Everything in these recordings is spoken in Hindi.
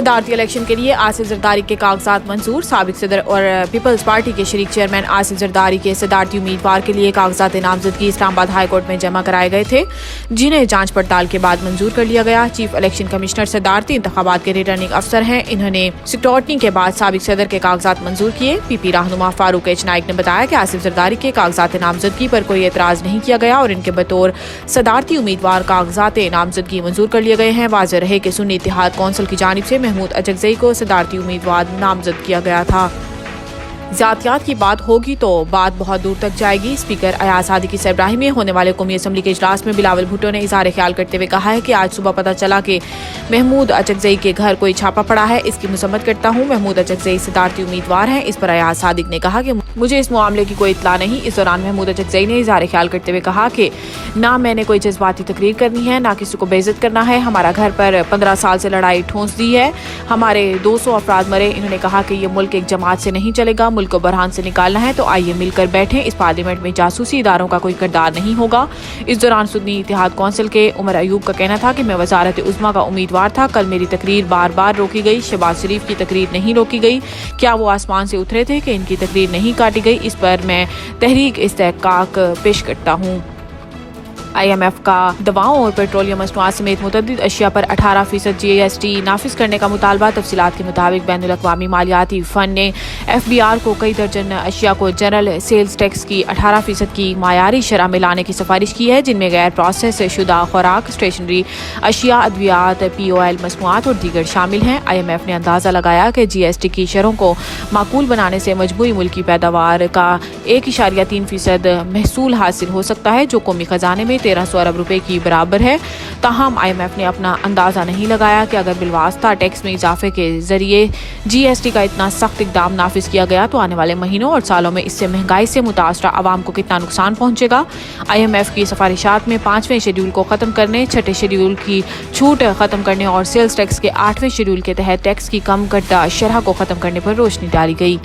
सदारती इलेक्शन के लिए आसिफ जरदारी के कागजात मंजूर। साबिक सदर और पीपल्स पार्टी के शरीक चेयरमैन आसिफ जरदारी के सदारती उम्मीदवार के लिए कागजात नामजदगी इस्लामाबाद हाई कोर्ट में जमा कराए गए थे, जिन्हें जांच पड़ताल के बाद मंजूर कर लिया गया। चीफ इलेक्शन कमिश्नर सदारती इंतखाबात के रिटर्निंग अफसर हैं। इन्होंने स्क्रूटनी के बाद साबिक सदर के कागजात मंजूर किए। पीपी रहनुमा फारूक एच नाइक ने बताया कि आसिफ जरदारी के कागजात नामजदगी पर कोई एतराज नहीं किया गया और इनके बतौर सदारती उम्मीदवार कागजात नामजदगी मंजूर कर लिए गए हैं। वाज़ेह रहे कि सुन्नी इत्तेहाद कौंसिल की जानिब से महमूद अचकजई को सदारती उम्मीदवार नामजद किया गया था। ज़ातियात की बात होगी तो बात बहुत दूर तक जाएगी। स्पीकर अयाज हादी की सरबराही में होने वाले कौमी असम्बली के इजलास में बिलावल भुट्टो ने इज़हार ख्याल करते हुए कहा है कि आज सुबह पता चला कि महमूद अचकजई के घर कोई छापा पड़ा है। इसकी मसम्मत करता हूँ। महमूद अचकजई सदारती उम्मीदवार हैं। इस पर अयाज हादी ने कहा कि मुझे इस मामले की कोई इत्तला नहीं। इस दौरान महमूद अचकजई ने इज़हार ख्याल करते हुए कहा कि ना मैंने कोई जज्बाती तकरीर करनी है, ना किसी को बेइज्जत करना है। हमारा घर पर 15 साल से लड़ाई ठोंस दी है, हमारे 200 अफराद मरे। इन्होंने कहा कि ये मुल्क एक जमात से नहीं चलेगा, मुल्क को बरहान से निकालना है तो आइए मिलकर बैठें। इस पार्लियामेंट में जासूसी इदारों का कोई किरदार नहीं होगा। इस दौरान सुन्नी इत्तेहाद कौंसिल के उमर अयूब का कहना था कि मैं वजारत उज़्मा का उम्मीदवार था। कल मेरी तकरीर बार बार रोकी गई। शहबाज शरीफ की तकरीर नहीं रोकी गई। क्या वो आसमान से उतरे थे कि इनकी तकरीर नहीं काटी गई? इस पर मैं तहरीक इस्तेहकाक पेश करता हूँ। IMF का दवाओं और पेट्रोलियम मसनूआत समेत मुतअद्दिद अशिया पर 18% GST नाफिज करने का मुतालबा। तफसीलात के मुताबिक बैनुल अक़वामी मालियाती फ़ंड ने FBR को कई दर्जन अशिया को जनरल सेल्स टैक्स की 18% की मायारी शरह में लाने की सिफारिश की है, जिनमें गैर प्रोसेस शुदा खुराक, स्टेशनरी अशिया, अद्वियात, POL मसनूआत और दीगर शामिल हैं। IMF ने अंदाज़ा लगाया कि GST की शरहों को माकूल बनाने से मजमूई मुल्की पैदावार का 1.3% महसूल हासिल हो सकता है, जो कौमी खजाने में 1300 अरब रुपए की बराबर है। ताहम IMF ने अपना अंदाजा नहीं लगाया कि अगर बिलवास्ता टैक्स में इजाफे के जरिए GST का इतना सख्त इकदाम नाफिज किया गया तो आने वाले महीनों और सालों में इससे महंगाई से मुतासरा आवाम को कितना नुकसान पहुंचेगा। IMF की सिफारिशात में 5वें शेड्यूल को खत्म करने, 6ठे शेड्यूल की छूट खत्म करने और सेल्स टैक्स के 8वें शेड्यूल के तहत टैक्स की कम करदा शरह को खत्म करने पर रोशनी डाली गई।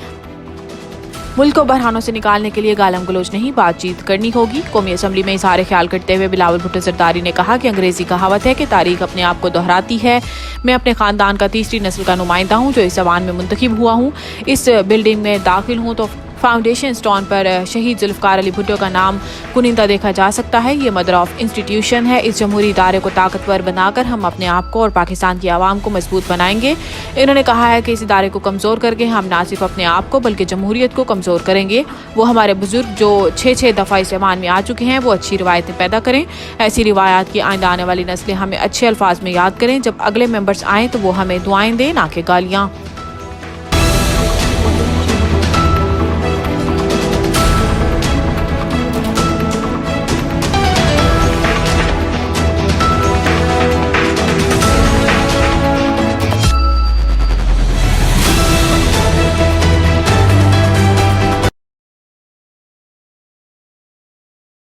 मुल्क को बहरानों से निकालने के लिए गालम गलोच नहीं, बातचीत करनी होगी। कौमी असम्बली में इज़हार ख्याल करते हुए बिलावल भुट्टो जरदारी ने कहा कि अंग्रेजी कहावत है कि तारीख अपने आप को दोहराती है। मैं अपने खानदान का तीसरी नस्ल का नुमाइंदा हूँ जो इस जबान में मुंतखब हुआ हूँ। इस बिल्डिंग में दाखिल हूँ तो फाउंडेशन स्टोन पर शहीद जुल्फ़कार अली भुट्टो का नाम कुनिंदा देखा जा सकता है। ये मदर ऑफ इंस्टीट्यूशन है। इस जमहूरी इदारे को ताकतवर बनाकर हम अपने आप को और पाकिस्तान की आवाम को मजबूत बनाएंगे। इन्होंने कहा है कि इस इदारे को कमज़ोर करके हम ना सिर्फ अपने आप को बल्कि जमहूरियत को कमज़ोर करेंगे। वो हमारे बुजुर्ग जो 6 दफ़ा इस ईमान में आ चुके हैं वो अच्छी रिवायतें पैदा करें। ऐसी रिवायात की आइंदा आने वाली नस्लें हमें अच्छे अल्फाज में याद करें। जब अगले मेंबर्स आएँ तो वो हमें दुआएं दें, ना कि गालियाँ।